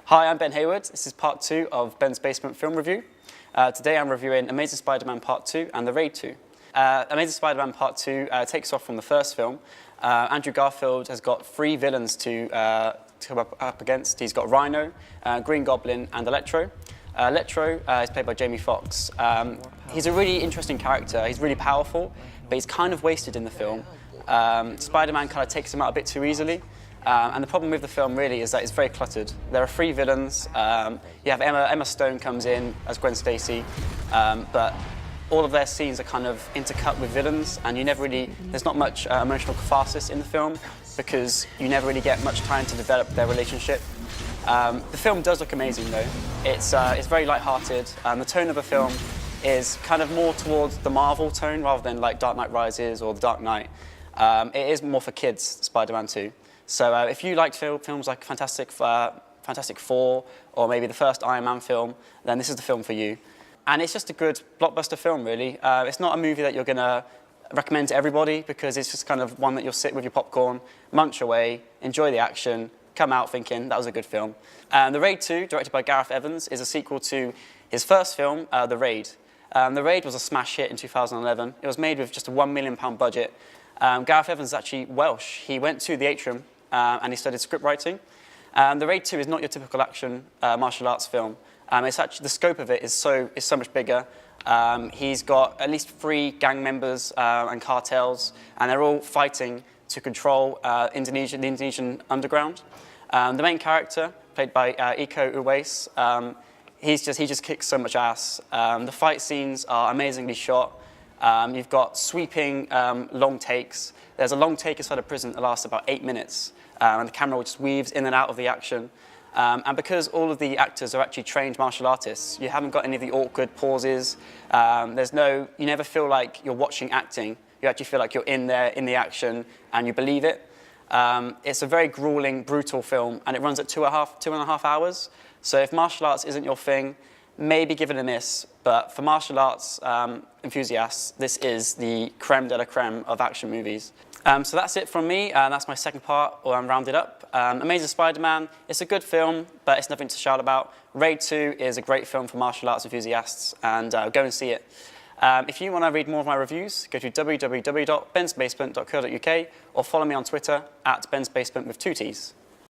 Hi, I'm Ben Hayward. This is part 2 of Ben's Basement Film Review. Today I'm reviewing Amazing Spider-Man Part 2 and The Raid 2. Amazing Spider-Man Part 2 takes off from the first film. Andrew Garfield has got 3 villains to come up against. He's got Rhino, Green Goblin and Electro. Electro is played by Jamie Foxx. He's a really interesting character. He's really powerful, but he's kind of wasted in the film. Spider-Man kind of takes him out a bit too easily. And the problem with the film really is that it's very cluttered. There are 3 villains. You have Emma Stone comes in as Gwen Stacy, but all of their scenes are kind of intercut with villains, and there's not much emotional catharsis in the film because you never really get much time to develop their relationship. The film does look amazing though. It's very light-hearted. The tone of the film is kind of more towards the Marvel tone rather than like Dark Knight Rises or The Dark Knight. It is more for kids, Spider-Man 2. So if you liked films like Fantastic Four or maybe the first Iron Man film, then this is the film for you. And it's just a good blockbuster film, really. It's not a movie that you're going to recommend to everybody because it's just kind of one that you'll sit with your popcorn, munch away, enjoy the action, come out thinking that was a good film. The Raid 2, directed by Gareth Evans, is a sequel to his first film, The Raid. The Raid was a smash hit in 2011. It was made with just a £1 million budget. Gareth Evans is actually Welsh. He went to the Atrium and he studied script writing. The Raid 2 is not your typical action martial arts film. It's actually, the scope of it is so much bigger. He's got at least 3 gang members and cartels, and they're all fighting to control the Indonesian underground. The main character, played by Iko Uwais, he just kicks so much ass. The fight scenes are amazingly shot. You've got sweeping long takes. There's a long take inside a prison that lasts about 8 minutes, and the camera just weaves in and out of the action. And because all of the actors are actually trained martial artists, you haven't got any of the awkward pauses. You never feel like you're watching acting. You actually feel like you're in there, in the action, and you believe it. It's a very grueling, brutal film, and it runs at 2.5 hours. So if martial arts isn't your thing, maybe give it a miss. But for martial arts enthusiasts, this is the creme de la creme of action movies. So that's it from me. That's my second part, or I'm rounded up. Amazing Spider-Man, it's a good film, but it's nothing to shout about. Raid 2 is a great film for martial arts enthusiasts, and go and see it. If you want to read more of my reviews, go to www.bensbasement.co.uk or follow me on Twitter @bensbasement with 2 T's.